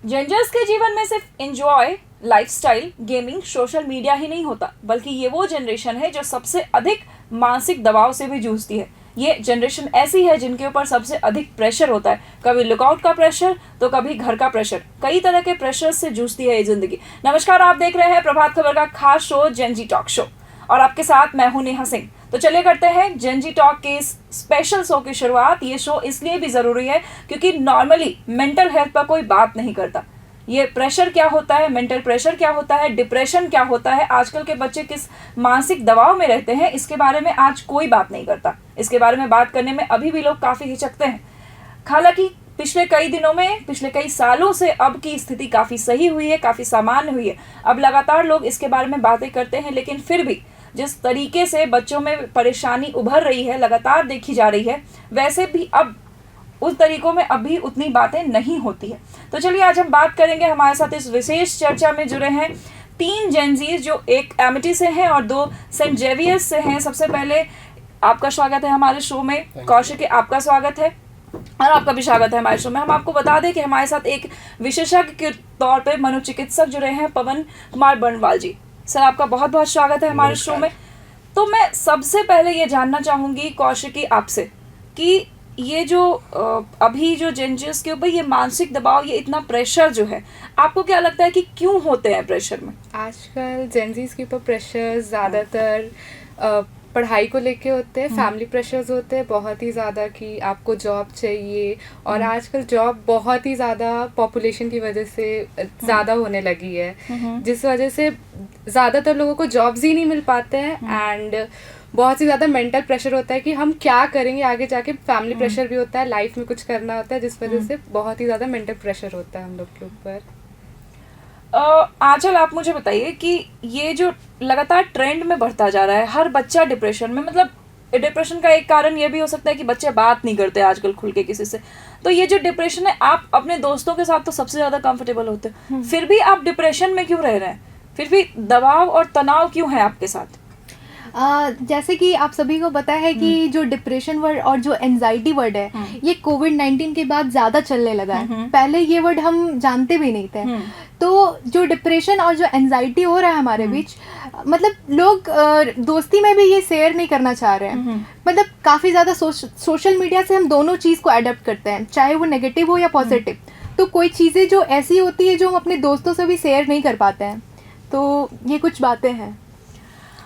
जेंजर्स के जीवन में सिर्फ enjoy, lifestyle, gaming, social media ही नहीं होता, बल्कि ये वो जनरेशन है जो सबसे अधिक मानसिक दबाव से भी जूझती है। ये जनरेशन ऐसी है जिनके ऊपर सबसे अधिक प्रेशर होता है, कभी लुकआउट का प्रेशर तो कभी घर का प्रेशर। कई तरह के प्रेशर से जूझती है ये जिंदगी। नमस्कार, आप देख रहे हैं प्रभात खबर का खास शो जेनजी टॉक शो और आपके साथ मैं हूं नेहा सिंह। तो चलिए करते हैं जेनजी टॉक के इस स्पेशल शो की शुरुआत। ये शो इसलिए भी ज़रूरी है क्योंकि नॉर्मली मेंटल हेल्थ पर कोई बात नहीं करता। ये प्रेशर क्या होता है, मेंटल प्रेशर क्या होता है, डिप्रेशन क्या होता है, आजकल के बच्चे किस मानसिक दबाव में रहते हैं, इसके बारे में आज कोई बात नहीं करता। इसके बारे में बात करने में अभी भी लोग काफ़ी हिचकते हैं। हालांकि पिछले कई दिनों में, पिछले कई सालों से अब की स्थिति काफ़ी सही हुई है, काफ़ी सामान्य हुई है। अब लगातार लोग इसके बारे में बातें करते हैं, लेकिन फिर भी जिस तरीके से बच्चों में परेशानी उभर रही है, लगातार देखी जा रही है, वैसे भी अब उस तरीकों में अभी उतनी बातें नहीं होती है। तो चलिए आज हम बात करेंगे। हमारे साथ इस विशेष चर्चा में जुड़े हैं 3 जेनजीज जो एक एमिटी से हैं और 2 सेंट जेवियर्स से हैं। सबसे पहले आपका स्वागत है हमारे शो में। कौशिक, आपका स्वागत है और आपका भी स्वागत है हमारे शो में। हम आपको बता दें कि हमारे साथ एक विशेषज्ञ के तौर पर मनोचिकित्सक जुड़े हैं, पवन कुमार बर्नवाल जी। सर, आपका बहुत बहुत स्वागत है हमारे शो में। तो मैं सबसे पहले ये जानना चाहूँगी कौशिकी आपसे कि ये जो अभी जो जेंजर्स के ऊपर ये मानसिक दबाव, ये इतना प्रेशर जो है, आपको क्या लगता है कि क्यों होते हैं प्रेशर में? आजकल जेंजीज के ऊपर प्रेशर ज़्यादातर पढ़ाई को लेके होते हैं, फैमिली प्रेशर्स होते हैं बहुत ही ज़्यादा कि आपको जॉब चाहिए। और आजकल जॉब बहुत ही ज़्यादा पॉपुलेशन की वजह से ज़्यादा होने लगी है, जिस वजह से ज़्यादातर लोगों को जॉब्स ही नहीं मिल पाते हैं। एंड बहुत ही ज़्यादा मेंटल प्रेशर होता है कि हम क्या करेंगे आगे जाके। फैमिली प्रेशर भी होता है, लाइफ में कुछ करना होता है, जिस वजह से बहुत ही ज़्यादा मेंटल प्रेशर होता है हम लोग के ऊपर। आंचल, आप मुझे बताइए कि ये जो लगातार ट्रेंड में बढ़ता जा रहा है, हर बच्चा डिप्रेशन में, मतलब डिप्रेशन का एक कारण ये भी हो सकता है कि बच्चे बात नहीं करते आजकल खुल के किसी से। तो ये जो डिप्रेशन है, आप अपने दोस्तों के साथ तो सबसे ज़्यादा कंफर्टेबल होते हैं, फिर भी आप डिप्रेशन में क्यों रह रहे हैं? फिर भी दबाव और तनाव क्यों है आपके साथ? जैसे कि आप सभी को पता है कि जो डिप्रेशन वर्ड और जो एंजाइटी वर्ड है, ये कोविड-19 के बाद ज़्यादा चलने लगा है। पहले ये वर्ड हम जानते भी नहीं थे। तो जो डिप्रेशन और जो एंजाइटी हो रहा है हमारे बीच, मतलब लोग दोस्ती में भी ये शेयर नहीं करना चाह रहे हैं। मतलब काफ़ी ज़्यादा सोशल मीडिया से हम दोनों चीज़ को अडॉप्ट करते हैं, चाहे वो नेगेटिव हो या पॉजिटिव। तो कोई चीज़ें जो ऐसी होती है जो हम अपने दोस्तों से भी शेयर नहीं कर पाते हैं। तो ये कुछ बातें हैं।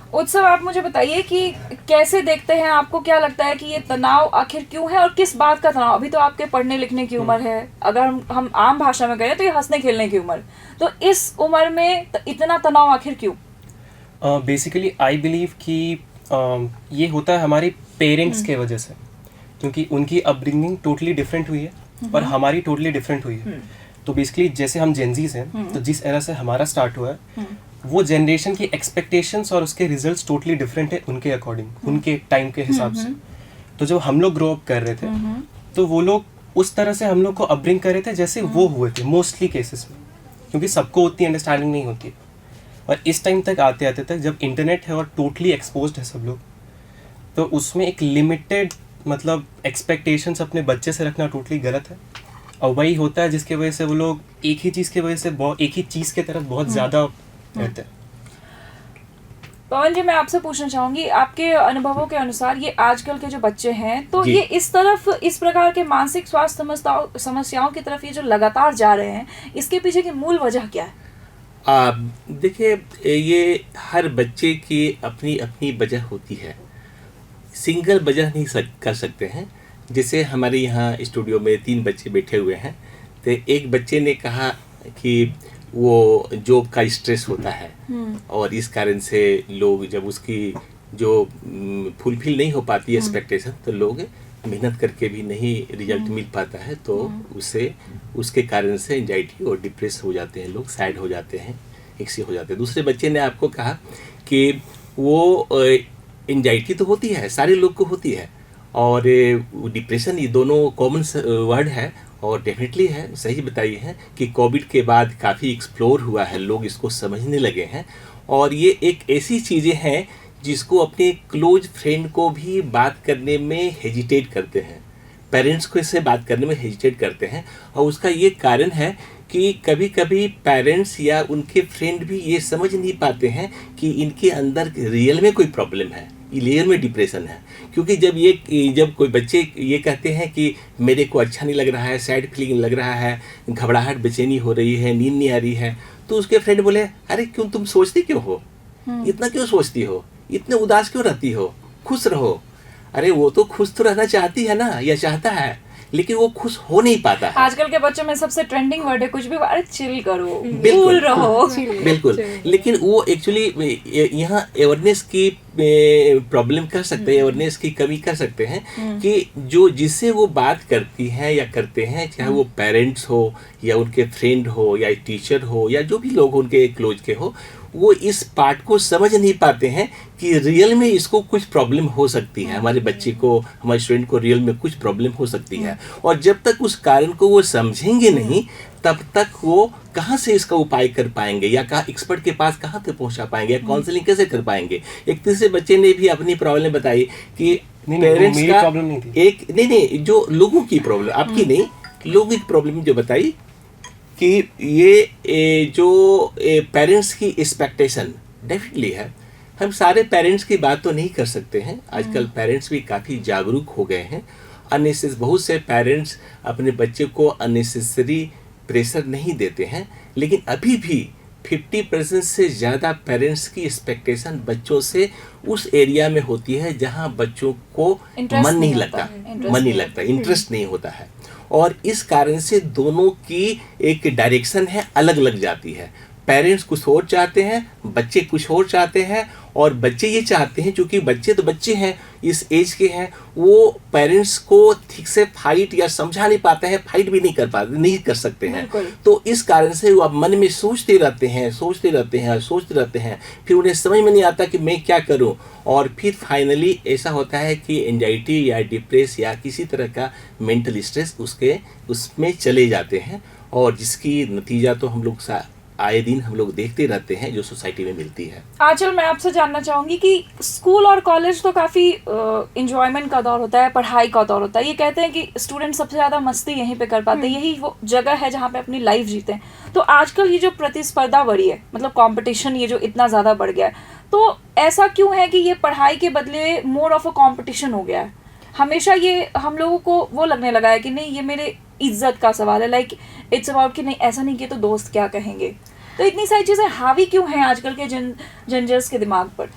उत्सव, आप मुझे बताइए कि कैसे देखते हैं, आपको क्या लगता है कि ये तनाव आखिर क्यों है और किस बात का तनाव? अभी तो आपके पढ़ने लिखने की उम्र है, अगर हम आम भाषा में कहें तो ये हंसने खेलने की उम्र। तो इस उम्र में इतना तनाव आखिर क्यों? बेसिकली आई बिलीव कि ये होता है हमारे पेरेंट्स के वजह से, क्योंकि उनकी अपब्रिंगिंग टोटली डिफरेंट हुई है और हमारी टोटली डिफरेंट हुई है। तो बेसिकली जैसे हम जेनजीज हैं, तो जिस एरा से हमारा स्टार्ट हुआ है, वो जनरेशन की एक्सपेक्टेशंस और उसके रिजल्ट्स टोटली डिफरेंट है उनके अकॉर्डिंग, उनके टाइम के हिसाब से। तो जब हम लोग ग्रो अप कर रहे थे, तो वो लोग उस तरह से हम लोग को अपब्रिंग कर रहे थे जैसे वो हुए थे मोस्टली केसेस में, क्योंकि सबको उतनी अंडरस्टैंडिंग नहीं होती है। और इस टाइम तक आते आते तक जब इंटरनेट है और टोटली एक्सपोज्ड है सब लोग, तो उसमें एक लिमिटेड मतलब एक्सपेक्टेशंस अपने बच्चे से रखना टोटली गलत है। और वही होता है जिसके वजह से वो लोग एक ही चीज़ की वजह से एक ही चीज़ की तरफ बहुत ज़्यादा रहते हैं। पवन जी, मैं आपसे पूछना चाहूंगी, आपके अनुभवों के अनुसार ये आजकल के जो बच्चे हैं, तो ये इस तरफ, इस प्रकार के मानसिक स्वास्थ्य समस्याओं की तरफ ये जो लगातार जा रहे हैं, इसके पीछे की मूल वजह क्या है? देखिए, ये हर बच्चे की अपनी अपनी वजह होती है, सिंगल वजह नहीं कर सकते हैं। जैसे हमारे यहाँ स्टूडियो में 3 बच्चे बैठे हुए हैं, तो एक बच्चे ने कहा कि वो जॉब का स्ट्रेस होता है और इस कारण से लोग जब उसकी जो फुलफिल नहीं हो पाती है एक्सपेक्टेशन, तो लोग मेहनत करके भी नहीं रिजल्ट मिल पाता है, तो उसके कारण से एंजाइटी और डिप्रेस हो जाते हैं, लोग सैड हो जाते हैं, एक हो जाते हैं। दूसरे बच्चे ने आपको कहा कि वो एंजाइटी तो होती है, सारे लोग को होती है, और डिप्रेशन, ये दोनों कॉमन वर्ड है और डेफिनेटली है, सही बताइए है कि कोविड के बाद काफ़ी एक्सप्लोर हुआ है, लोग इसको समझने लगे हैं। और ये एक ऐसी चीज़ें हैं जिसको अपने क्लोज फ्रेंड को भी बात करने में हेजिटेट करते हैं, पेरेंट्स को इससे बात करने में हेजिटेट करते हैं। और उसका ये कारण है कि कभी कभी पेरेंट्स या उनके फ्रेंड भी ये समझ नहीं पाते हैं कि इनके अंदर रियल में कोई प्रॉब्लम है, रियल में डिप्रेशन है। क्योंकि जब कोई बच्चे ये कहते हैं कि मेरे को अच्छा नहीं लग रहा है, सैड फीलिंग लग रहा है, घबराहट बेचैनी हो रही है, नींद नहीं आ रही है, तो उसके फ्रेंड बोले अरे क्यों तुम सोचती क्यों हो, इतना क्यों सोचती हो, इतने उदास क्यों रहती हो, खुश रहो। अरे वो तो खुश तो रहना चाहती है ना, या चाहता है, लेकिन वो खुश हो नहीं पाता है। आजकल के बच्चों में सबसे ट्रेंडिंग वर्ड है कुछ भी, अरे चिल करो, बिल्कुल। कूल रहो। बिल्कुल, लेकिन वो एक्चुअली यहाँ अवेयरनेस की प्रॉब्लम कर सकते हैं, अवेयरनेस की कमी कर सकते हैं कि जो जिससे वो बात करती हैं या करते हैं, चाहे वो पेरेंट्स हो या उनके फ्रेंड हो या टीचर हो या जो भी लोग उनके क्लोज के हो, वो इस पार्ट को समझ नहीं पाते हैं कि रियल में इसको कुछ प्रॉब्लम हो सकती है, हमारे बच्चे को, हमारे स्टूडेंट को रियल में कुछ प्रॉब्लम हो सकती है। और जब तक उस कारण को वो समझेंगे नहीं, तब तक वो कहाँ से इसका उपाय कर पाएंगे, या कहाँ एक्सपर्ट के पास कहाँ पे पहुँचा पाएंगे, या काउंसलिंग कैसे कर पाएंगे। एक तीसरे बच्चे ने भी अपनी प्रॉब्लम बताई कि पेरेंट्स का प्रॉब्लम नहीं थी, एक नहीं जो लोगों की प्रॉब्लम, आपकी नहीं, लोगों की प्रॉब्लम जो बताई कि ये जो पेरेंट्स की एक्सपेक्टेशन डेफिनेटली है। हम सारे पेरेंट्स की बात तो नहीं कर सकते हैं, आजकल पेरेंट्स भी काफ़ी जागरूक हो गए हैं। बहुत से पेरेंट्स अपने बच्चे को अननेसेसरी प्रेशर नहीं देते हैं, लेकिन अभी भी 50% से ज़्यादा पेरेंट्स की एक्सपेक्टेशन बच्चों से उस एरिया में होती है जहां बच्चों को मन नहीं लगता, इंटरेस्ट नहीं होता है। और इस कारण से दोनों की एक डायरेक्शन है, अलग अलग जाती है। पेरेंट्स कुछ और चाहते हैं, बच्चे कुछ और चाहते हैं, और बच्चे ये चाहते हैं, क्योंकि बच्चे तो बच्चे हैं, इस एज के हैं, वो पेरेंट्स को ठीक से फाइट या समझा नहीं पाते हैं, फाइट भी नहीं कर सकते हैं। तो इस कारण से वो अब मन में सोचते रहते हैं, फिर उन्हें समझ में नहीं आता कि मैं क्या करूं, और फिर फाइनली ऐसा होता है कि एंजाइटी या डिप्रेस या किसी तरह का मेंटल स्ट्रेस उसमें चले जाते हैं, और जिसकी नतीजा तो हम लोग आए दिन हम लोग देखते रहते हैं, जो सोसाइटी में मिलती है। आंचल, मैं आपसे जानना चाहूंगी कि स्कूल और कॉलेज तो काफ़ी इंजॉयमेंट का दौर होता है, पढ़ाई का दौर होता है। ये कहते हैं कि स्टूडेंट सबसे ज़्यादा मस्ती यहीं पे कर पाते हैं, यही वो जगह है जहाँ पे अपनी लाइफ जीते हैं। तो आजकल ये जो प्रतिस्पर्धा बढ़ी है, मतलब कंपटीशन ये जो इतना ज़्यादा बढ़ गया है, तो ऐसा क्यों है कि ये पढ़ाई के बदले मोर ऑफ अ कॉम्पिटिशन हो गया है? हमेशा ये हम लोगों को वो लगने लगा है कि नहीं, ये मेरे इज्जत का सवाल है, लाइक इट्स अबाउट कि नहीं ऐसा नहीं किया तो दोस्त क्या कहेंगे। तो इतनी सारी चीज़ें हावी क्यों हैं आजकल के जंजर्स के दिमाग पर?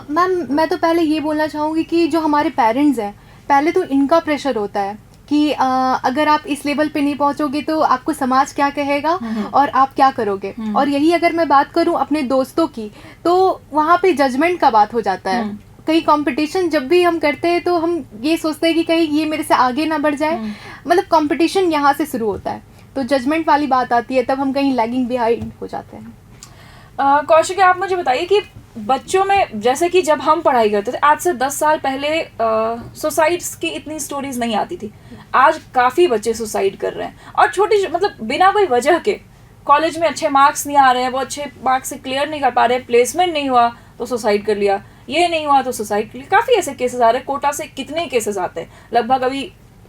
मैम, मैं तो पहले ये बोलना चाहूँगी कि जो हमारे पेरेंट्स हैं, पहले तो इनका प्रेशर होता है कि अगर आप इस लेवल पे नहीं पहुँचोगे तो आपको समाज क्या कहेगा और आप क्या करोगे। और यही अगर मैं बात करूँ अपने दोस्तों की, तो वहाँ पे जजमेंट का बात हो जाता है। कहीं कंपटीशन जब भी हम करते हैं तो हम ये सोचते हैं कि कहीं ये मेरे से आगे ना बढ़ जाए, मतलब कंपटीशन यहाँ से शुरू होता है, तो जजमेंट वाली बात आती है, तब हम कहीं लैगिंग बिहाइंड हो जाते हैं। कौशिक, आप मुझे बताइए कि बच्चों में, जैसे कि जब हम पढ़ाई करते थे आज से 10 साल पहले, सुसाइड्स की इतनी स्टोरीज नहीं आती थी। आज काफ़ी बच्चे सुसाइड कर रहे हैं, और छोटी, मतलब बिना कोई वजह के। कॉलेज में अच्छे मार्क्स नहीं आ रहे हैं, वो अच्छे मार्क्स से क्लियर नहीं कर पा रहे, प्लेसमेंट नहीं हुआ तो सुसाइड कर लिया, ये नहीं हुआ तो सुसाइड कर लिया। काफ़ी ऐसे केसेस आ रहे हैं, कोटा से कितने केसेस आते हैं, लगभग अभी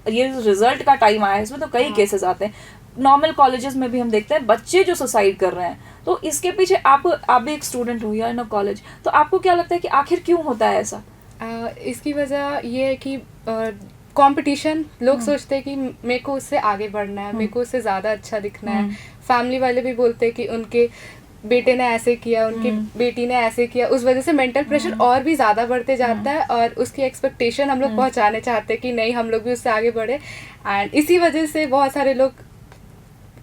ये रिजल्ट का टाइम आया है इसमें तो कई केसेस आते हैं। नॉर्मल कॉलेजेस में भी हम देखते हैं बच्चे जो सुसाइड कर रहे हैं। तो इसके पीछे आप भी एक स्टूडेंट हो या इन कॉलेज, तो आपको क्या लगता है कि आखिर क्यों होता है ऐसा? इसकी वजह ये है कि कंपटीशन, लोग सोचते हैं कि मेरे को उससे आगे बढ़ना है, मेरे को उससे ज़्यादा अच्छा दिखना है। फैमिली वाले भी बोलते हैं कि उनके बेटे ने ऐसे किया, उनकी बेटी ने ऐसे किया, उस वजह से मेंटल प्रेशर और भी ज़्यादा बढ़ते जाता है, और उसकी एक्सपेक्टेशन हम लोग पहुंचाने चाहते हैं कि नहीं, हम लोग भी उससे आगे बढ़े। एंड इसी वजह से बहुत सारे लोग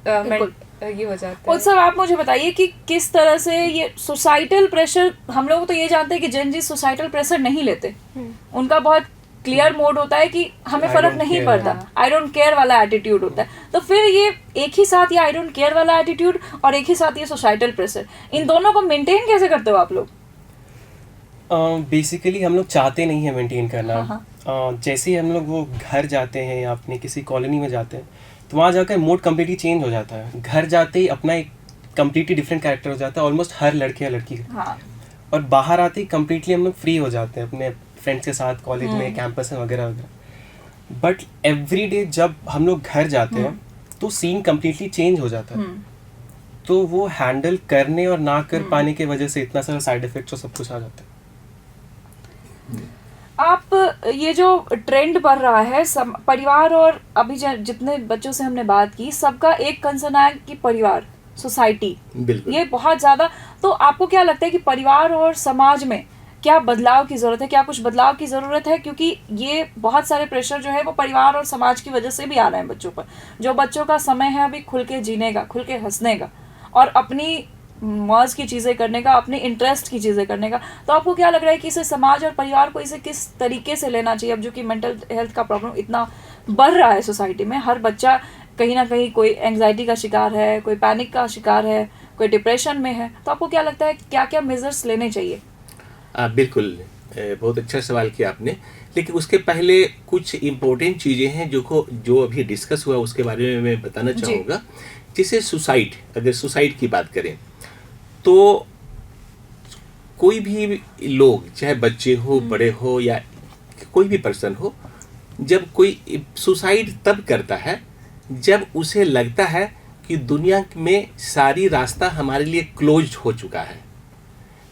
ये हो जाता है। उत्सव, आप मुझे बताइए कि किस तरह से ये सोसाइटल प्रेशर, हम लोग तो ये जानते हैं कि जेन जी सोसाइटल प्रेशर नहीं लेते, उनका बहुत क्लियर मोड होता है कि हमें फर्क नहीं पड़ता, आई डोंट केयर वाला एटीट्यूड होता है। तो फिर ये एक ही साथ, ये आई डोंट केयर वाला एटीट्यूड और एक ही साथ ये सोसाइटल प्रेशर, इन दोनों को मेंटेन कैसे करते हो आप लोग? बेसिकली हम लोग चाहते नहीं है मेंटेन करना। जैसे ही हम लोग वो घर जाते हैं या अपने किसी कॉलोनी में जाते हैं, तो वहाँ जाकर मोड कम्प्लीटली चेंज हो जाता है। घर जाते ही अपना एक कम्प्लीटली डिफरेंट कैरेक्टर हो जाता है, ऑलमोस्ट हर लड़के या लड़की का। और बाहर आते ही कम्प्लीटली हम लोग फ्री हो जाते हैं अपने फ्रेंड्स के साथ, कॉलेज में, कैंपस में वगैरह वगैरह। बट एवरी डे जब हम लोग घर जाते हैं तो सीन कम्प्लीटली चेंज हो जाता है। तो वो हैंडल करने और ना कर पाने की वजह से इतना सारा साइड इफेक्ट्स और सब कुछ आ जाता है। आप ये जो ट्रेंड बढ़ रहा है परिवार और अभी जितने बच्चों से हमने बात की, सबका एक कंसर्न है कि परिवार, सोसाइटी, बिल्कुल। ये बहुत ज़्यादा। तो आपको क्या लगता है कि परिवार और समाज में क्या बदलाव की ज़रूरत है? क्या कुछ बदलाव की ज़रूरत है? क्योंकि ये बहुत सारे प्रेशर जो है वो परिवार और समाज की वजह से भी आ रहे हैं बच्चों पर। जो बच्चों का समय है अभी खुल के जीने का, खुल के हंसने का और अपनी मौज की चीज़ें करने का, अपने इंटरेस्ट की चीज़ें करने का, तो आपको क्या लग रहा है कि इसे समाज और परिवार को इसे किस तरीके से लेना चाहिए? अब जो कि मेंटल हेल्थ का प्रॉब्लम इतना बढ़ रहा है सोसाइटी में, हर बच्चा कहीं ना कहीं कोई एंग्जाइटी का शिकार है, कोई पैनिक का शिकार है, कोई डिप्रेशन में है, तो आपको क्या लगता है क्या क्या मेजर्स लेने चाहिए? बिल्कुल, बहुत अच्छा सवाल किया आपने। लेकिन उसके पहले कुछ इम्पोर्टेंट चीज़ें हैं जो अभी डिस्कस हुआ उसके बारे में मैं बताना चाहूँगा। जैसे सुसाइड, अगर सुसाइड की बात करें तो कोई भी लोग, चाहे बच्चे हो, बड़े हो या कोई भी पर्सन हो, जब कोई सुसाइड तब करता है जब उसे लगता है कि दुनिया में सारी रास्ता हमारे लिए क्लोज्ड हो चुका है,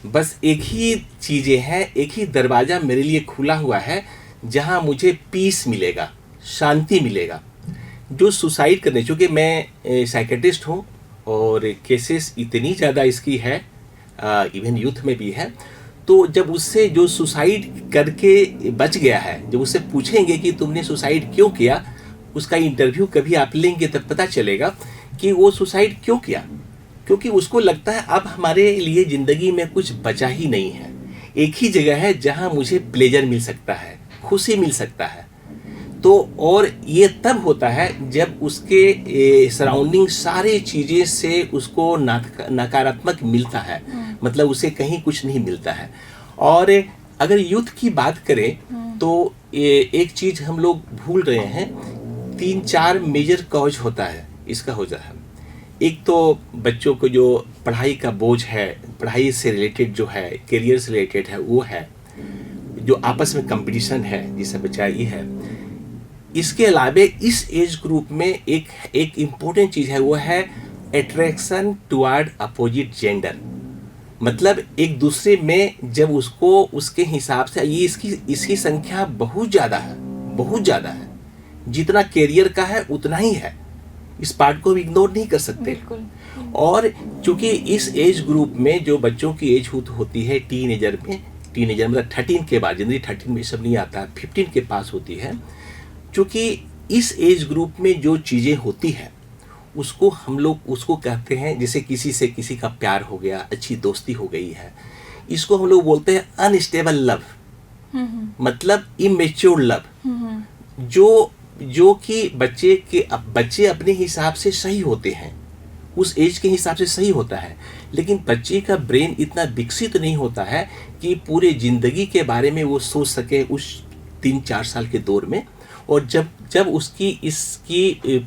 बस एक ही चीज़ें हैं, एक ही दरवाज़ा मेरे लिए खुला हुआ है जहां मुझे पीस मिलेगा, शांति मिलेगा। जो सुसाइड करने, चूँकि मैं साइकेट्रिस्ट हूँ और केसेस इतनी ज़्यादा इसकी है, इवन यूथ में भी है, तो जब उससे जो सुसाइड करके बच गया है, जब उससे पूछेंगे कि तुमने सुसाइड क्यों किया, उसका इंटरव्यू कभी आप लेंगे तब पता चलेगा कि वो सुसाइड क्यों किया। क्योंकि उसको लगता है अब हमारे लिए ज़िंदगी में कुछ बचा ही नहीं है, एक ही जगह है जहां मुझे प्लेजर मिल सकता है, खुशी मिल सकता है। तो और ये तब होता है जब उसके सराउंडिंग सारे चीज़ें से उसको नकारात्मक मिलता है, मतलब उसे कहीं कुछ नहीं मिलता है। और अगर यूथ की बात करें तो एक चीज़ हम लोग भूल रहे हैं, 3-4 मेजर कॉज होता है इसका हो जाता है। एक तो बच्चों को जो पढ़ाई का बोझ है, पढ़ाई से रिलेटेड जो है, करियर से रिलेटेड है, वो है। जो आपस में कंपटीशन है जिससे बच्चा ये है। इसके अलावा इस एज ग्रुप में एक इम्पोर्टेंट चीज़ है, वो है अट्रैक्शन टुवर्ड अपोजिट जेंडर। मतलब एक दूसरे में जब उसको उसके हिसाब से ये इसकी संख्या बहुत ज़्यादा है। जितना करियर का है उतना ही है, इस पार्ट को भी इग्नोर नहीं कर सकते। बिल्कुल। और चूंकि इस एज ग्रुप में जो बच्चों की एज होती है टीनेजर मतलब 13 के बाद, जनरली 13 में सब नहीं आता, 15 के पास होती है। चूँकि इस एज ग्रुप में जो चीज़ें होती हैं उसको हम लोग उसको कहते हैं, जैसे किसी से किसी का प्यार हो गया, अच्छी दोस्ती हो गई है, इसको हम लोग बोलते हैं अनस्टेबल लव, मतलब इमेच्योर लव। जो कि बच्चे अपने हिसाब से सही होते हैं, उस एज के हिसाब से सही होता है, लेकिन बच्चे का ब्रेन इतना विकसित नहीं होता है कि पूरे ज़िंदगी के बारे में वो सोच सके उस 3-4 साल के दौर में। और जब उसकी इसकी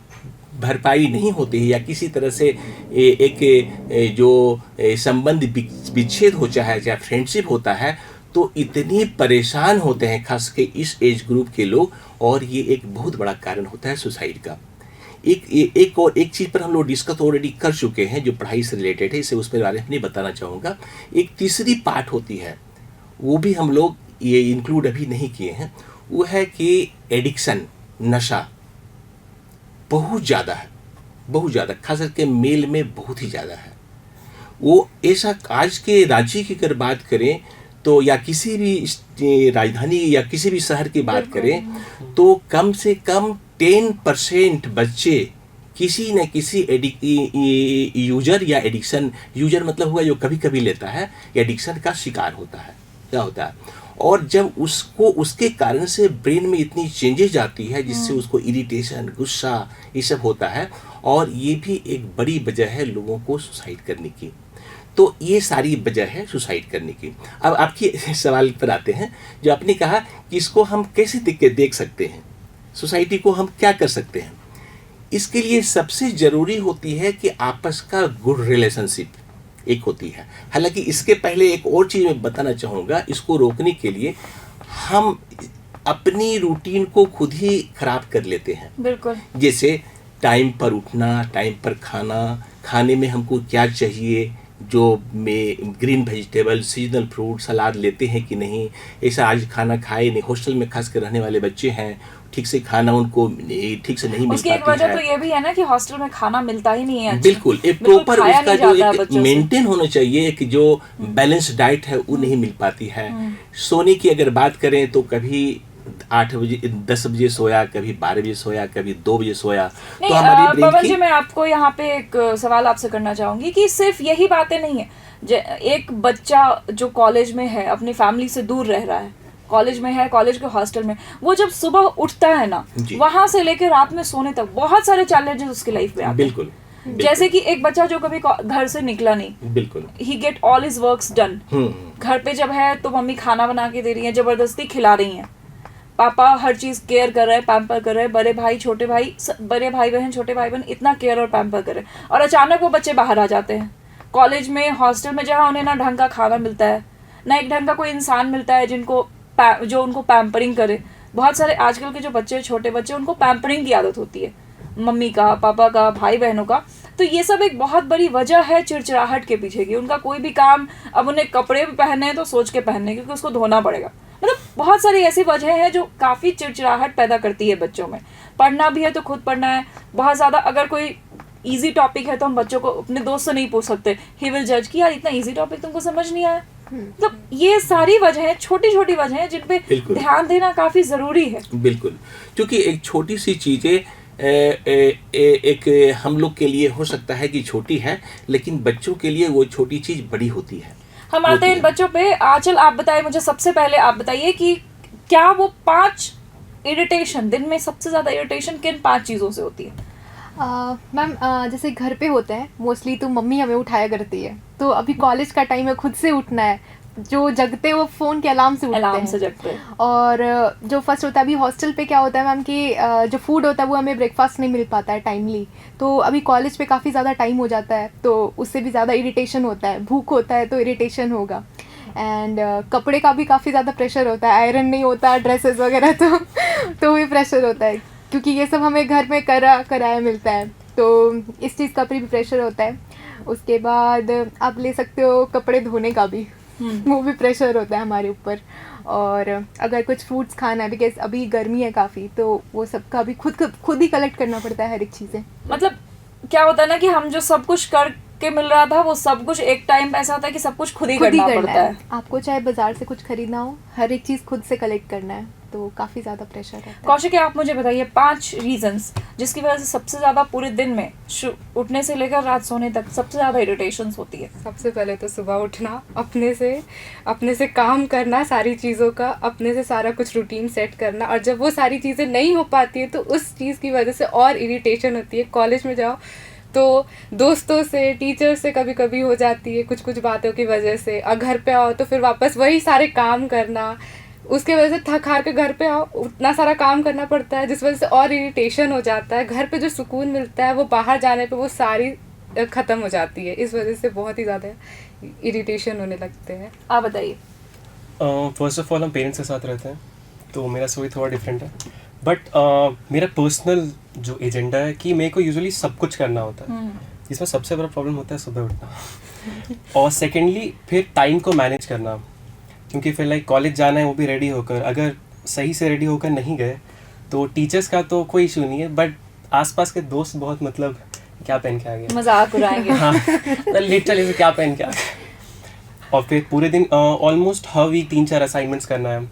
भरपाई नहीं होती है या किसी तरह से एक जो संबंध विच्छेद हो चाहे फ्रेंडशिप होता है, तो इतनी परेशान होते हैं खास के इस एज ग्रुप के लोग। और ये एक बहुत बड़ा कारण होता है सुसाइड का। एक चीज़ पर हम लोग डिस्कस ऑलरेडी कर चुके हैं जो पढ़ाई से रिलेटेड है, इसे उसके बारे में नहीं बताना चाहूँगा। एक तीसरी पार्ट होती है, वो भी हम लोग ये इंक्लूड अभी नहीं किए हैं, वो है कि एडिक्शन, नशा बहुत ज़्यादा है, खास करके मेल में बहुत ही ज़्यादा है। वो ऐसा आज के राज्य की अगर बात करें तो, या किसी भी राजधानी या किसी भी शहर की बात करें तो कम से कम 10% बच्चे किसी न किसी यूजर या एडिक्शन, यूजर मतलब हुआ जो कभी कभी लेता है, एडिक्शन का शिकार होता है। क्या होता है, और जब उसके कारण से ब्रेन में इतनी चेंजेस आती है जिससे उसको इरिटेशन, गुस्सा, ये सब होता है। और ये भी एक बड़ी वजह है लोगों को सुसाइड करने की। तो ये सारी वजह है सुसाइड करने की। अब आपकी सवाल पर आते हैं, जो आपने कहा कि इसको हम कैसे देख सकते हैं, सोसाइटी को हम क्या कर सकते हैं। इसके लिए सबसे ज़रूरी होती है कि आपस का गुड रिलेशनशिप एक होती है। हालांकि इसके पहले एक और चीज़ मैं बताना चाहूँगा, इसको रोकने के लिए हम अपनी रूटीन को खुद ही खराब कर लेते हैं। बिल्कुल। जैसे टाइम पर उठना, टाइम पर खाना, खाने में हमको क्या चाहिए, जो में ग्रीन वेजिटेबल, सीजनल फ्रूट, सलाद लेते हैं कि नहीं, ऐसा आज खाना खाए नहीं। हॉस्टल में खास कर रहने वाले बच्चे हैं, ठीक से खाना उनको ठीक से नहीं मिल उसकी एक पाती वजह है। तो ये भी है ना कि हॉस्टल में खाना मिलता ही नहीं है अच्छा। बिल्कुल, एक बिल्कुल प्रॉपर खाया उसका नहीं जो जाता है एक बच्चों से। मेंटेन होना चाहिए, एक जो बैलेंस डाइट है वो नहीं मिल पाती है। सोने की अगर बात करें तो कभी 8 बजे 10 बजे सोया, कभी 12 बजे सोया, कभी 2 बजे सोया, तो नहीं हमारी पवन ब्रेन जी, की मैं आपको यहाँ पे एक सवाल आपसे करना चाहूंगी कि सिर्फ यही बातें नहीं है। एक बच्चा जो कॉलेज में है, अपनी फैमिली से दूर रह रहा है, कॉलेज में है, कॉलेज के हॉस्टल में, वो जब सुबह उठता है ना, जी। वहां से लेकर रात में सोने तक बहुत सारे चैलेंजेस उसकी लाइफ में आते हैं। बिल्कुल, जैसे कि एक बच्चा जो कभी घर से निकला नहीं, बिल्कुल। He get all his works done. घर पे जब है तो मम्मी खाना बना के दे रही है, जबरदस्ती खिला रही है, पापा हर चीज केयर कर रहे हैं, पैम्पर कर रहे हैं, बड़े भाई छोटे भाई, बड़े भाई बहन छोटे भाई बहन इतना केयर और पैम्पर कर रहे हैं, और अचानक वो बच्चे बाहर आ जाते हैं कॉलेज में, हॉस्टल में, जहाँ उन्हें ना ढंग का खाना मिलता है, ना एक ढंग का कोई इंसान मिलता है जो उनको पैम्परिंग करे। बहुत सारे आजकल के जो बच्चे, छोटे बच्चे, उनको पैम्परिंग की आदत होती है, मम्मी का, पापा का, भाई बहनों का। तो ये सब एक बहुत बड़ी वजह है चिड़चिड़ाहट के पीछे की। उनका कोई भी काम, अब उन्हें कपड़े भी पहनने हैं तो सोच के पहनने, क्योंकि उसको धोना पड़ेगा। मतलब बहुत सारी ऐसी वजह है जो काफ़ी चिड़चिड़ाहट पैदा करती है बच्चों में। पढ़ना भी है तो खुद पढ़ना है बहुत ज़्यादा। अगर कोई इजी टॉपिक है तो हम बच्चों को, अपने दोस्त से नहीं पूछ सकते, ही विल जज कि यार इतना इजी टॉपिक तुमको समझ नहीं आया। मतलब ये सारी वजह, छोटी छोटी वजह है जिन पे बिल्कुल। ध्यान देना काफ़ी ज़रूरी है। बिल्कुल, क्योंकि एक छोटी सी चीज़ें एक हम लोग के लिए हो सकता है कि छोटी है, लेकिन बच्चों के लिए वो छोटी चीज़ बड़ी होती है। हम आते हैं इन बच्चों पे। आंचल, आप बताइए मुझे, सबसे पहले आप बताइए कि क्या वो 5 इरिटेशन, दिन में सबसे ज़्यादा इरिटेशन किन 5 चीज़ों से होती है? मैम जैसे घर पे होते हैं मोस्टली तो मम्मी हमें उठाया करती है, तो अभी कॉलेज का टाइम है, खुद से उठना है, जो जगते हैं वो फ़ोन के अलार्म से उठते अलार्म हैं। से जगते हैं। और जो फर्स्ट होता है, अभी हॉस्टल पे क्या होता है मैम कि जो फूड होता है वो हमें ब्रेकफास्ट नहीं मिल पाता है टाइमली, तो अभी कॉलेज पे काफ़ी ज़्यादा टाइम हो जाता है, तो उससे भी ज़्यादा इरिटेशन होता है। भूख होता है तो इरिटेशन होगा। एंड कपड़े का भी काफ़ी ज़्यादा प्रेशर होता है, आयरन नहीं होता ड्रेसेस वगैरह तो भी प्रेशर होता है, क्योंकि ये सब हमें घर में कराया मिलता है, तो इस चीज़ का भी प्रेशर होता है। उसके बाद आप ले सकते हो कपड़े धोने का भी, वो भी प्रेशर होता है हमारे ऊपर। और अगर कुछ फ्रूट्स खाना है, बिकॉज अभी गर्मी है काफ़ी, तो वो सब का भी खुद ही कलेक्ट करना पड़ता है हर एक चीज़ें। मतलब क्या होता है ना कि हम जो सब कुछ करके मिल रहा था, वो सब कुछ एक टाइम ऐसा होता है कि सब कुछ खुद ही करना पड़ता है। आपको चाहे बाजार से कुछ खरीदना हो, हर एक चीज़ खुद से कलेक्ट करना है, तो काफ़ी ज़्यादा प्रेशर रहता है। कौशिक, आप मुझे बताइए 5 रीजंस जिसकी वजह से सबसे ज़्यादा पूरे दिन में उठने से लेकर रात सोने तक सबसे ज़्यादा इरिटेशंस होती है। सबसे पहले तो सुबह उठना, अपने से काम करना, सारी चीज़ों का अपने से सारा कुछ रूटीन सेट करना, और जब वो सारी चीज़ें नहीं हो पाती है तो उस चीज़ की वजह से और इरिटेशन होती है। कॉलेज में जाओ तो दोस्तों से, टीचर से कभी कभी हो जाती है कुछ बातों की वजह से, और घर पे आओ तो फिर वापस वही सारे काम करना, उसके वजह से थक हार के घर पे आओ, उतना सारा काम करना पड़ता है, जिस वजह से और इरिटेशन हो जाता है। घर पे जो सुकून मिलता है वो बाहर जाने पे वो सारी ख़त्म हो जाती है। इस वजह से बहुत ही ज़्यादा इरिटेशन होने लगते हैं। आप बताइए। फर्स्ट ऑफ ऑल हम पेरेंट्स के साथ रहते हैं, तो मेरा सोच थोड़ा डिफरेंट है, बट मेरा पर्सनल जो एजेंडा है कि मेरे को यूजुअली सब कुछ करना होता है, जिसमें सबसे बड़ा प्रॉब्लम होता है सुबह उठना और सेकेंडली फिर टाइम को मैनेज करना, क्योंकि फिर लाइक कॉलेज जाना है वो भी रेडी होकर, अगर सही से रेडी होकर नहीं गए तो टीचर्स का तो कोई इशू नहीं है, बट आसपास के दोस्त बहुत मतलब क्या पहन के आ गए, मजाक उड़ाएंगे। हाँ लिटरली से क्या पहन के आ गए। और फिर पूरे दिन ऑलमोस्ट हर वीक 3-4 असाइनमेंट्स करना है।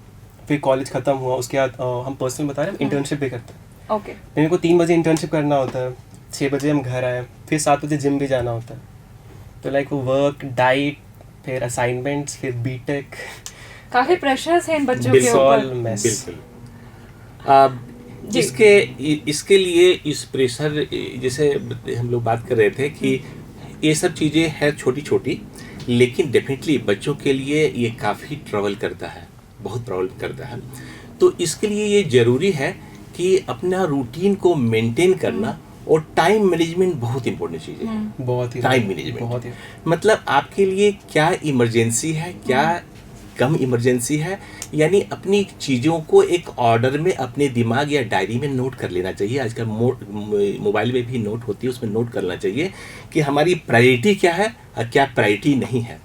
फिर कॉलेज ख़त्म हुआ उसके बाद हम पर्सनल बता रहे हैं, इंटर्नशिप भी करते हैं। ओके। मेरे को 3 बजे इंटर्नशिप करना होता है, 6 बजे हम घर आए, फिर 7 बजे जिम भी जाना होता है। तो लाइक वो वर्क, डाइट, फिर असाइनमेंट्स, फिर बीटेक, काफी प्रेशर्स हैं इन बच्चों के ऊपर। बिल्कुल। इसके लिए इस प्रेशर, जैसे हम लोग बात कर रहे थे कि ये सब चीज़ें हैं छोटी छोटी, लेकिन डेफिनेटली बच्चों के लिए ये काफ़ी ट्रबल करता है, बहुत प्रॉब्लम करता है। तो इसके लिए ये ज़रूरी है कि अपना रूटीन को मेंटेन करना, और टाइम मैनेजमेंट बहुत इंपॉर्टेंट चीज़ है। बहुत ही टाइम मैनेजमेंट बहुत ही मतलब आपके लिए क्या इमरजेंसी है, क्या कम इमरजेंसी है, यानी अपनी चीज़ों को एक ऑर्डर में अपने दिमाग या डायरी में नोट कर लेना चाहिए। आजकल मोबाइल में भी नोट होती है, उसमें नोट करना चाहिए कि हमारी प्रायोरिटी क्या है और क्या प्रायोरिटी नहीं है।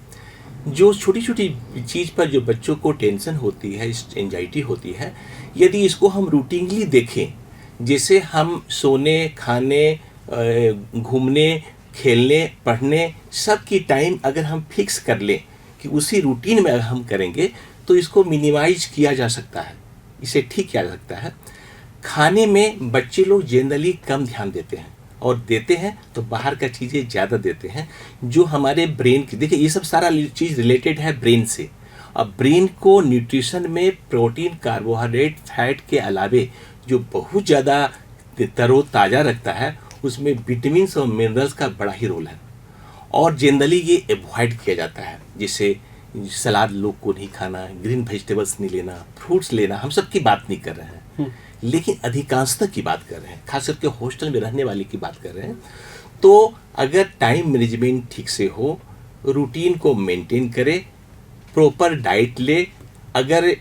जो छोटी छोटी चीज़ पर जो बच्चों को टेंशन होती है, एंजाइटी होती है, यदि इसको हम रूटीनली देखें, जैसे हम सोने, खाने, घूमने, खेलने, पढ़ने सब की टाइम अगर हम फिक्स कर लें कि उसी रूटीन में अगर हम करेंगे तो इसको मिनिमाइज किया जा सकता है, इसे ठीक किया जा सकता है। खाने में बच्चे लोग जनरली कम ध्यान देते हैं, और देते हैं तो बाहर का चीज़ें ज़्यादा देते हैं, जो हमारे ब्रेन की, देखिए ये सब सारा चीज़ रिलेटेड है ब्रेन से। अब ब्रेन को न्यूट्रिशन में प्रोटीन, कार्बोहाइड्रेट, फैट के अलावे जो बहुत ज़्यादा तरोताज़ा रखता है, उसमें विटामिन और मिनरल्स का बड़ा ही रोल है, और जनरली ये अवॉइड किया जाता है। जैसे सलाद लोग को नहीं खाना, ग्रीन वेजिटेबल्स नहीं लेना, फ्रूट्स लेना, हम सब की बात नहीं कर रहे हैं, लेकिन अधिकांशतः की बात कर रहे हैं, खास करके हॉस्टल में रहने वाले की बात कर रहे हैं। तो अगर टाइम मैनेजमेंट ठीक से हो, रूटीन को मेंटेन करे, प्रॉपर डाइट ले, अगर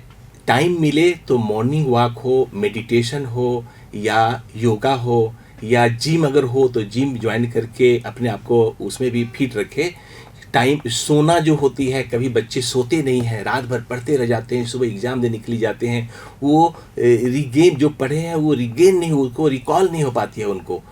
टाइम मिले तो मॉर्निंग वॉक हो, मेडिटेशन हो, या योगा हो, या जिम अगर हो तो जिम ज्वाइन करके अपने आप को उसमें भी फिट रखे। टाइम सोना जो होती है, कभी बच्चे सोते नहीं हैं, रात भर पढ़ते रह जाते हैं, सुबह एग्ज़ाम देने के लिए जाते हैं, वो रिगेन जो पढ़े हैं वो रिगेन नहीं, उसको रिकॉल नहीं हो पाती है उनको।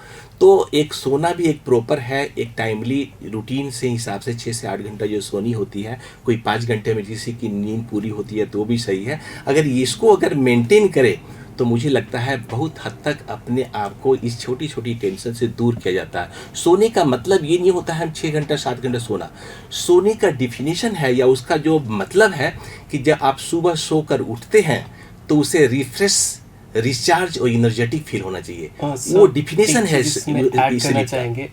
तो एक सोना भी एक प्रॉपर है, एक टाइमली रूटीन से हिसाब से 6 से 8 घंटा जो सोनी होती है, कोई 5 घंटे में किसी की नींद पूरी होती है तो भी सही है। अगर इसको अगर मेंटेन करे तो मुझे लगता है बहुत हद तक अपने आप को इस छोटी छोटी टेंशन से दूर किया जाता है। सोने का मतलब ये नहीं होता है हम 6 घंटा 7 घंटा सोना। सोने का डिफिनीशन है या उसका जो मतलब है कि जब आप सुबह सोकर उठते हैं तो उसे रिफ्रेश, रिचार्ज और एनर्जेटिक फील होना चाहिए। वो डिफिनीशन है। करना चाहेंगे,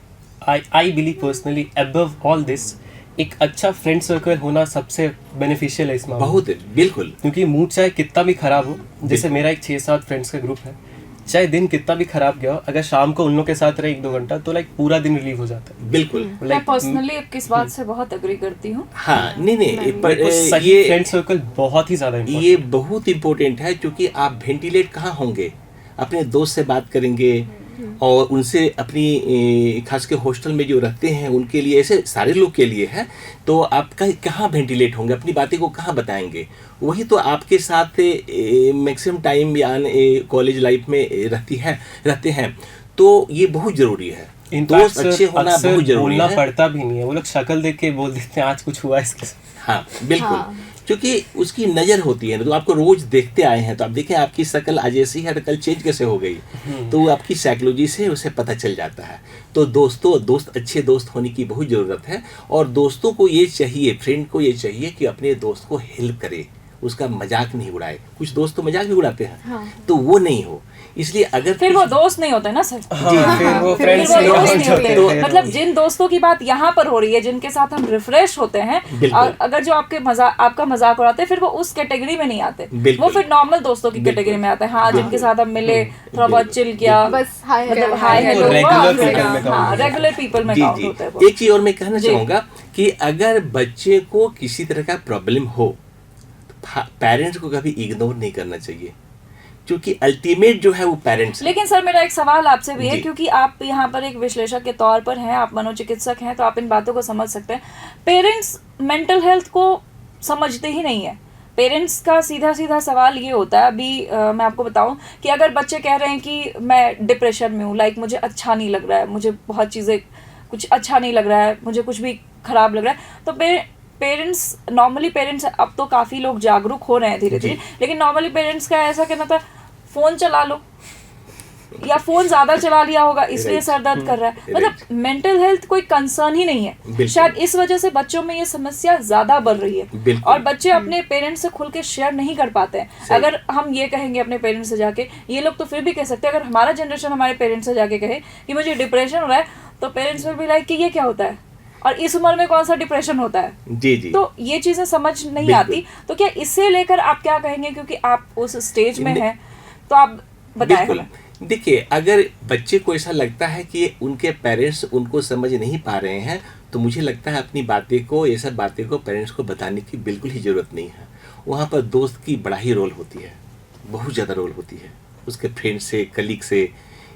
I believe personally above all this एक अच्छा फ्रेंड सर्कल होना सबसे बेनिफिशियल है इस मामले में। बहुत बिल्कुल, क्योंकि मूड चाहे कितना भी खराब हो, जैसे मेरा एक 6-7 फ्रेंड्स का ग्रुप है, चाहे दिन कितना भी खराब गया हो, अगर शाम को उन लोग के साथ रहे 1-2 घंटा तो लाइक पूरा दिन रिलीव हो जाता है। बिल्कुल, मैं पर्सनली किस बात से बहुत एग्री करती हूँ। हाँ, नहीं पर ये फ्रेंड सर्कल बहुत ही ज्यादा ये बहुत इम्पोर्टेंट है, क्योंकि आप वेंटिलेट कहाँ होंगे, अपने दोस्त से बात करेंगे और उनसे अपनी, खास के हॉस्टल में जो रहते हैं उनके लिए, ऐसे सारे लोग के लिए है, तो आप कहाँ वेंटिलेट होंगे, अपनी बातें को कहाँ बताएंगे। वही तो आपके साथ मैक्सिमम टाइम या कॉलेज लाइफ में रहते हैं, तो ये बहुत ज़रूरी है। दोस्त अच्छे होना बहुत जरूरी है। बोलना पड़ता भी नहीं है, वो लोग शक्ल देख के बोल देते हैं आज कुछ हुआ इसके साथ। हाँ बिल्कुल, क्योंकि उसकी नज़र होती है, तो आपको रोज देखते आए हैं तो आप देखें आपकी शक्ल आज ऐसी है, कल चेंज कैसे हो गई, तो वो आपकी साइकोलॉजी से उसे पता चल जाता है। तो दोस्त अच्छे दोस्त होने की बहुत ज़रूरत है, और दोस्तों को ये चाहिए, फ्रेंड को ये चाहिए कि अपने दोस्त को हेल्प करे, उसका मजाक नहीं उड़ाए। कुछ दोस्त तो मजाक भी उड़ाते हैं, तो वो नहीं हो। इसलिए अगर फिर वो दोस्त नहीं होते ना सर। फिर वो फ्रेंड्स फिर वो दोस्त नहीं होते। तो मतलब जिन दोस्तों की बात यहाँ पर हो रही है, जिनके साथ हम रिफ्रेश होते हैं, अगर जो आपका मजाक उड़ाते हैं, फिर वो उस कैटेगरी में नहीं आते, वो फिर नॉर्मल दोस्तों की कैटेगरी में आते हैं। हाँ, जिनके साथ हम मिले, थोड़ा बहुत चिल किया, बस हाय मतलब हाय हेलो, रेगुलर पीपल में काउंट होते हैं वो। एक चीज और मैं कहना चाहूंगा कि अगर बच्चे को किसी तरह का प्रॉब्लम हो, पेरेंट्स को कभी इग्नोर नहीं करना चाहिए, क्योंकि अल्टीमेट जो है वो पेरेंट्स। लेकिन सर मेरा एक सवाल आपसे भी है, क्योंकि आप यहाँ पर एक विश्लेषक के तौर पर हैं, आप मनोचिकित्सक हैं, तो आप इन बातों को समझ सकते हैं। पेरेंट्स मेंटल हेल्थ को समझते ही नहीं है। पेरेंट्स का सीधा सवाल ये होता है, अभी मैं आपको बताऊं कि अगर बच्चे कह रहे हैं कि मैं डिप्रेशन में हूँ, लाइक मुझे अच्छा नहीं लग रहा है, मुझे बहुत चीज़ें कुछ अच्छा नहीं लग रहा है, मुझे कुछ भी खराब लग रहा है, तो नॉर्मली पेरेंट्स अब तो काफ़ी लोग जागरूक हो रहे हैं धीरे धीरे, लेकिन नॉर्मली पेरेंट्स का ऐसा कहना था फ़ोन चला लो, या फ़ोन ज़्यादा चला लिया होगा इसलिए सर दर्द कर रहा है। मतलब मेंटल हेल्थ कोई कंसर्न ही नहीं है। शायद इस वजह से बच्चों में ये समस्या ज़्यादा बढ़ रही है, और बच्चे अपने पेरेंट्स से खुल के शेयर नहीं कर पाते हैं। अगर हम ये कहेंगे अपने पेरेंट्स से जाके, ये लोग तो फिर भी कह सकते हैं, अगर हमारा जनरेशन हमारे पेरेंट्स से जाके कहे कि मुझे डिप्रेशन हो रहा है, तो पेरेंट्स विल बी लाइक कि ये क्या होता है, और इस उम्र में कौन सा डिप्रेशन होता है। जी। तो ये चीजें समझ नहीं आती। तो क्या इससे लेकर आप क्या कहेंगे, क्योंकि आप उस स्टेज में हैं, तो आप बताएं। देखिए, अगर बच्चे को ऐसा लगता है कि उनके पेरेंट्स उनको समझ नहीं पा रहे हैं, तो मुझे लगता है अपनी बातें को, ये सब बातें को पेरेंट्स को बताने की बिल्कुल ही ज़रूरत नहीं है। वहाँ पर दोस्त की बड़ा ही रोल होती है, बहुत ज़्यादा रोल होती है। उसके फ्रेंड से, कलीग से,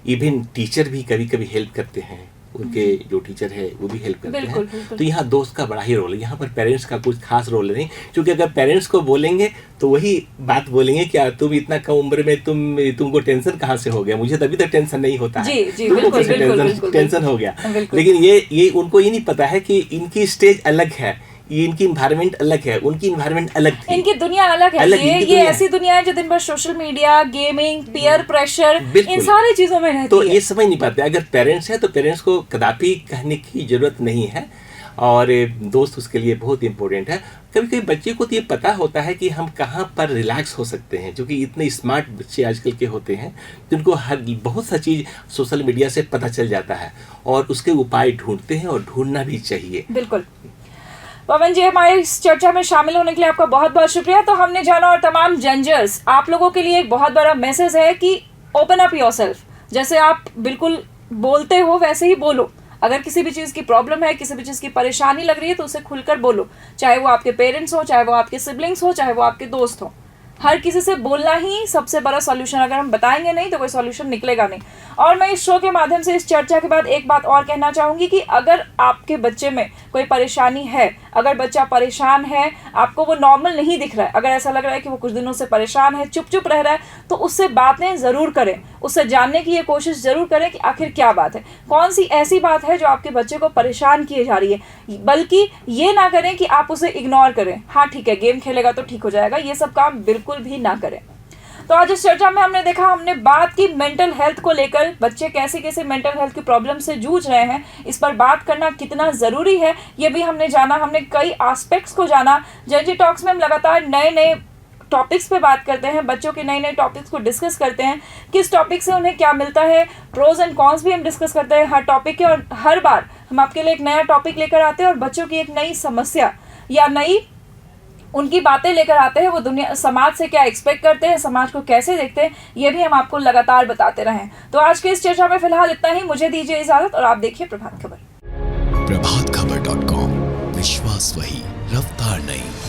इवन टीचर भी कभी कभी हेल्प करते हैं, उनके जो टीचर है वो भी हेल्प करते बिल्कुल, हैं। बिल्कुल। तो यहाँ दोस्त का बड़ा ही रोल है, यहाँ पर पेरेंट्स का कुछ खास रोल नहीं, क्योंकि अगर पेरेंट्स को बोलेंगे तो वही बात बोलेंगे, क्या तुम इतना कम उम्र में तुमको टेंशन कहाँ से हो गया, मुझे तभी तक टेंशन नहीं होता है, जी, बिल्कुल, कैसे बिल्कुल, टेंशन हो गया। बिल्कुल। लेकिन ये उनको ये नहीं पता है कि इनकी स्टेज अलग है, ये इनकी इन्वायरमेंट अलग है, उनकी इन्वायरमेंट अलग थी, इनकी दुनिया अलग है। अलग ये इनकी ये दुनिया ऐसी दुनिया है जो दिन भर social media, gaming, peer pressure, बिल्कुल। इन सारी चीजों में रहती तो है। ये समझ नहीं पाते। अगर पेरेंट्स है तो पेरेंट्स को कदापि कहने की जरूरत नहीं है, और दोस्त उसके लिए बहुत इंपॉर्टेंट है। कभी कभी बच्चे को तो ये पता होता है कि हम कहाँ पर रिलैक्स हो सकते हैं, जो कि इतने स्मार्ट बच्चे आजकल के होते हैं जिनको हर बहुत सा चीज़ सोशल मीडिया से पता चल जाता है, और उसके उपाय ढूंढते हैं, और ढूंढना भी चाहिए। बिल्कुल। पवन जी, हमारी इस चर्चा में शामिल होने के लिए आपका बहुत बहुत शुक्रिया। तो हमने जाना, और तमाम जंजर्स, आप लोगों के लिए एक बहुत बड़ा मैसेज है कि ओपन अप योरसेल्फ। जैसे आप बिल्कुल बोलते हो वैसे ही बोलो। अगर किसी भी चीज़ की प्रॉब्लम है, किसी भी चीज़ की परेशानी लग रही है, तो उसे खुलकर बोलो। चाहे वो आपके पेरेंट्स हो, चाहे वो आपके सिबलिंग्स हो, चाहे वो आपके दोस्त हो, हर किसी से बोलना ही सबसे बड़ा सॉल्यूशन। अगर हम बताएंगे नहीं तो कोई सॉल्यूशन निकलेगा नहीं। और मैं इस शो के माध्यम से, इस चर्चा के बाद एक बात और कहना चाहूँगी कि अगर आपके बच्चे में कोई परेशानी है, अगर बच्चा परेशान है, आपको वो नॉर्मल नहीं दिख रहा है, अगर ऐसा लग रहा है कि वो कुछ दिनों से परेशान है, चुप चुप रह रहा है, तो उससे बातें ज़रूर करें, उससे जानने की ये कोशिश ज़रूर करें कि आखिर क्या बात है, कौन सी ऐसी बात है जो आपके बच्चे को परेशान किए जा रही है। बल्कि ये ना करें कि आप उसे इग्नोर करें, हाँ ठीक है गेम खेलेगा तो ठीक हो जाएगा, ये सब काम बिल्कुल भी ना करें। तो आज इस चर्चा में हमने देखा, हमने बात की मेंटल हेल्थ को लेकर, बच्चे कैसे कैसे मेंटल हेल्थ की प्रॉब्लम से जूझ रहे हैं, इस पर बात करना कितना ज़रूरी है ये भी हमने जाना। हमने कई एस्पेक्ट्स को जाना। जेनजी टॉक्स में हम लगातार नए नए टॉपिक्स पे बात करते हैं, बच्चों के नए नए टॉपिक्स को डिस्कस करते हैं, किस टॉपिक से उन्हें क्या मिलता है, प्रोज एंड कॉन्स भी हम डिस्कस करते हैं हर टॉपिक के। और हर बार हम आपके लिए एक नया टॉपिक लेकर आते हैं और बच्चों की एक नई समस्या या नई उनकी बातें लेकर आते हैं। वो दुनिया, समाज से क्या एक्सपेक्ट करते हैं, समाज को कैसे देखते हैं, ये भी हम आपको लगातार बताते रहें। तो आज के इस चर्चा में फिलहाल इतना ही। मुझे दीजिए इजाजत और आप देखिए प्रभात खबर। प्रभातखबर.com, विश्वास वही, रफ्तार नहीं।